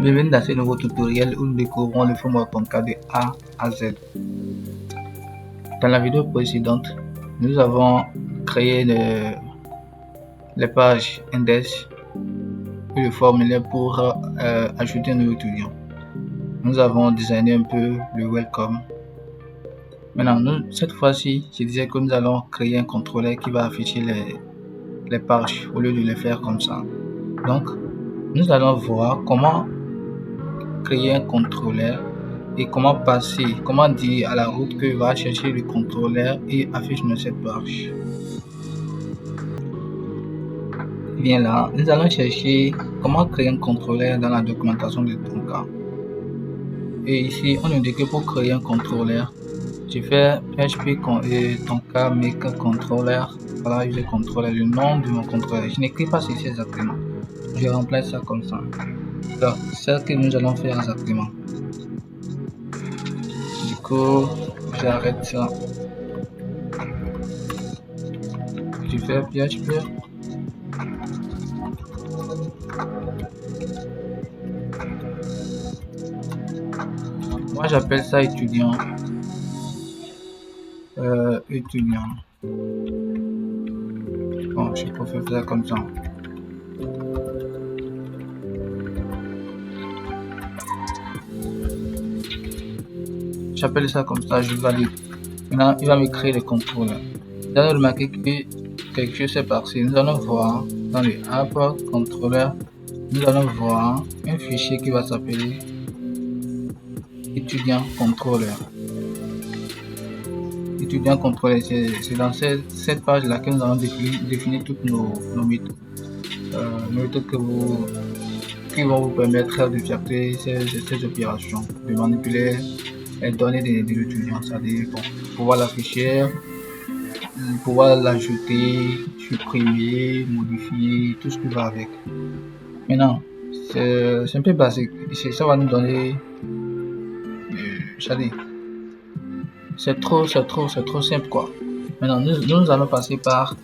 Bienvenue dans ce nouveau tutoriel où nous découvrons le framework Tonka de A à Z. Dans la vidéo précédente, nous avons créé les pages index et le formulaire pour ajouter un nouveau étudiant. Nous avons designé un peu le welcome. Maintenant, cette fois-ci, je disais que nous allons créer un contrôleur qui va afficher les pages au lieu de les faire comme ça. Donc, nous allons voir comment créer un contrôleur et comment dire à la route que va chercher le contrôleur et affiche-nous cette page. Bien là, nous allons chercher comment créer un contrôleur dans la documentation de Tonka. Et ici, on nous dit que pour créer un contrôleur, je fais PHP Tonka make controller. Voilà, je contrôle le nom de mon contrôleur. Je n'écris pas ceci exactement. Je remplace ça comme ça. Donc, c'est ce que nous allons faire exactement. Du coup, j'arrête ça. Je fais PHP. Moi, j'appelle ça étudiant. Étudiant. Bon, je peux faire ça comme ça. J'appelle ça comme ça, je valide. Maintenant, il va me créer les contrôleurs. Vous allez remarquer que quelque chose est passé. Nous allons voir dans le app controller, nous allons voir un fichier qui va s'appeler étudiant contrôleur. Étudiant contrôleur, c'est dans cette page là que nous allons définir toutes nos méthodes. Méthodes qui vont vous permettre de faire ces opérations, de manipuler les données de l'étudiant, c'est-à-dire pouvoir l'afficher, pouvoir l'ajouter, supprimer, modifier, tout ce qui va avec. Maintenant, c'est un peu basique. Ici, ça va nous donner, c'est trop simple quoi. Maintenant, nous allons passer par,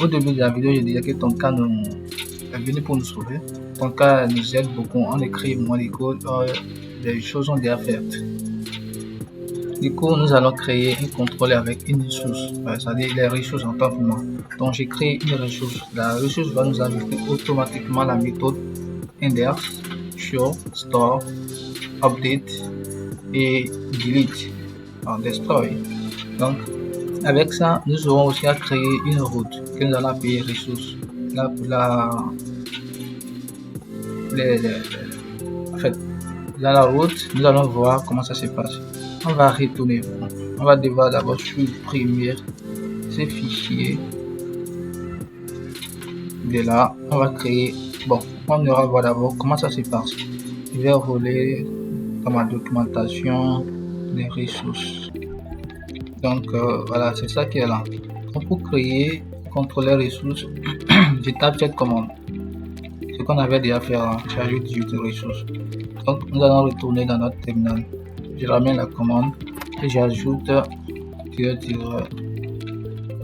au début de la vidéo, je disais que Tonka est venu pour nous sauver. Tonka nous aide beaucoup, on écrit moins de code, les choses sont déjà faites. Du coup, nous allons créer un contrôleur avec une ressource, c'est-à-dire les ressources en tant que moi. Donc, j'ai créé une ressource. La ressource va nous ajouter automatiquement la méthode index, show, store, update et delete, destroy. Donc, avec ça, nous aurons aussi à créer une route que nous allons appeler ressource. En fait, dans la route, nous allons voir comment ça se passe. On va retourner. On va devoir d'abord supprimer ces fichiers. De là, on va créer. Bon, on va voir d'abord comment ça se passe. Je vais rouler dans ma documentation des ressources. Donc voilà, c'est ça qui est là. Donc, pour créer contrôler ressources, je tape cette commande. Ce qu'on avait déjà fait, j'ajoute 18 ressources. Donc nous allons retourner dans notre terminal. Je ramène la commande et j'ajoute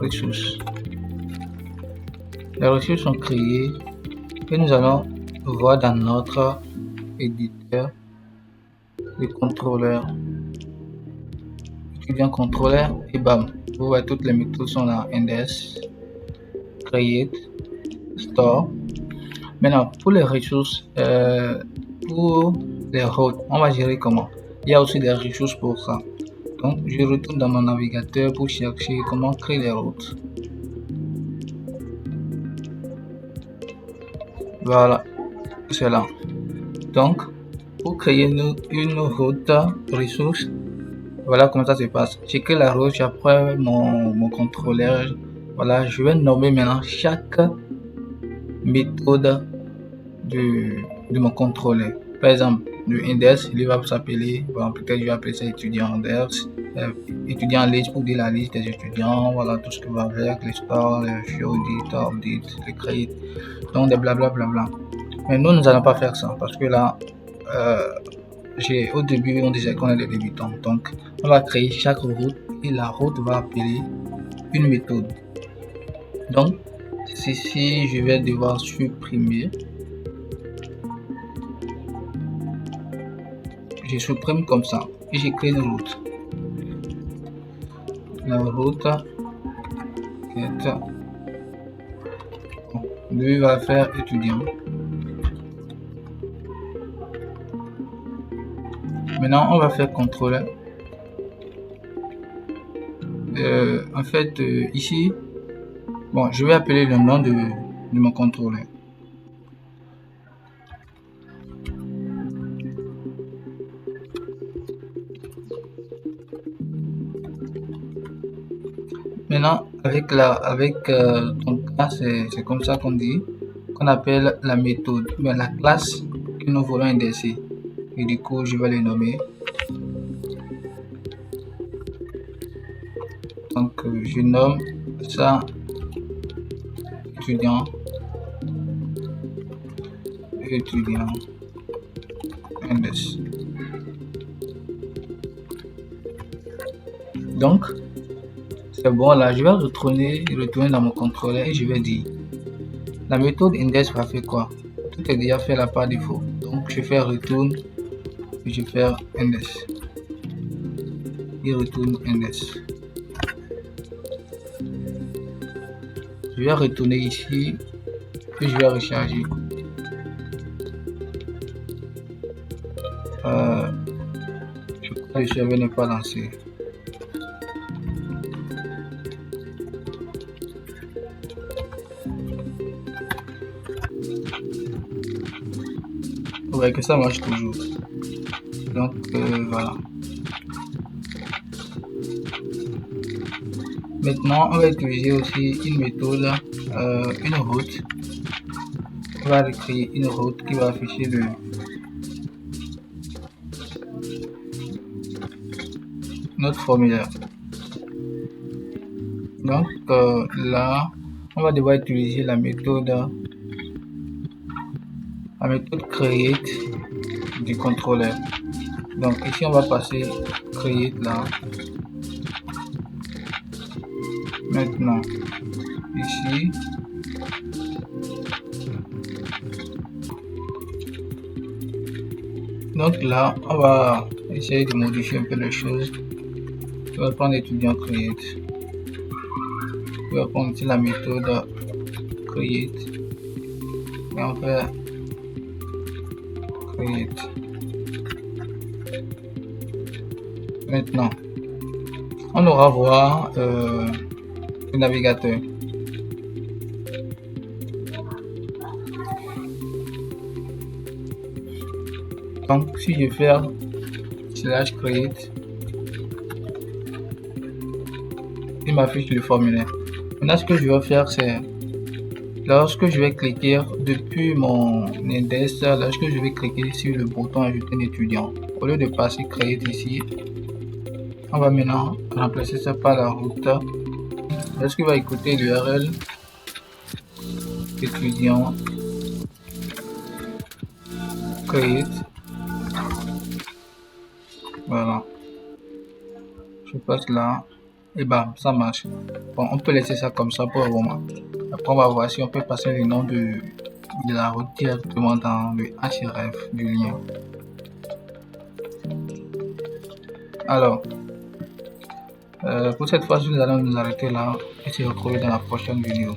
ressources. Les ressources sont créées et nous allons voir dans notre éditeur le contrôleur, étudiant contrôleur et bam, vous voyez toutes les méthodes sont là, index, create, store. Maintenant pour les ressources, pour les routes, on va gérer comment. Il y a aussi des ressources pour ça. Donc je retourne dans mon navigateur pour chercher comment créer les routes. Voilà, c'est là. Donc pour créer une route ressource, voilà comment ça se passe. J'ai créé la route, après mon contrôleur. Voilà, je vais nommer maintenant chaque méthode de mon contrôleur. Par exemple, le index, il va s'appeler, bon, peut-être je vais appeler ça étudiant index, étudiant liste pour dire la liste des étudiants, voilà tout ce qui va avec, les stores, les show, update, les create, donc des blablabla. Mais nous n'allons pas faire ça parce que là, au début, on disait qu'on est des débutants, donc on va créer chaque route et la route va appeler une méthode. Donc, ceci, je vais devoir supprimer. je supprime comme ça et j'écris une route. La route est, lui va faire étudiant. Maintenant, on va faire contrôler. En fait, ici, bon, je vais appeler le nom de mon contrôleur. Maintenant, avec ton cas, c'est comme ça qu'on dit, qu'on appelle la méthode, mais la classe que nous voulons indexer. Et du coup, je vais le nommer. Donc, je nomme ça étudiant index. Donc, c'est bon là, je vais retourner dans mon contrôleur et je vais dire la méthode index va faire quoi? Tout est déjà fait là par défaut. Donc, je fais retourne et je fais index. Il retourne index. Je vais retourner ici et je vais recharger. Je crois que le serveur n'est pas lancé. Vous voyez que ça marche toujours. Donc voilà. Maintenant, on va utiliser aussi une méthode, une route. On va créer une route qui va afficher notre formulaire. Donc là, on va devoir utiliser la méthode create du contrôleur. Donc ici, on va passer create là. Maintenant, ici, donc là, on va essayer de modifier un peu les choses. Je vais prendre étudiant create. Je vais prendre ici la méthode create et on fait create. Maintenant, on aura voir le navigateur. Donc, si je fais /create, il m'affiche le formulaire. Maintenant, ce que je vais faire, c'est lorsque je vais cliquer depuis mon index, lorsque je vais cliquer sur le bouton ajouter un étudiant, au lieu de passer create ici, on va maintenant remplacer ça par la route. Lorsqu'il va écouter l'URL étudiant create, voilà, je passe là et bam, ça marche. Bon, on peut laisser ça comme ça pour le moment. Après, on va voir si on peut passer le nom de la route directement dans le href du lien. Alors, pour cette fois, nous allons nous arrêter là et se retrouver dans la prochaine vidéo.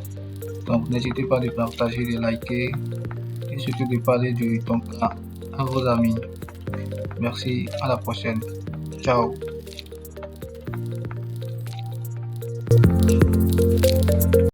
Donc, n'hésitez pas de partager, de liker et surtout de parler de ton cas à vos amis. Merci, à la prochaine. Ciao.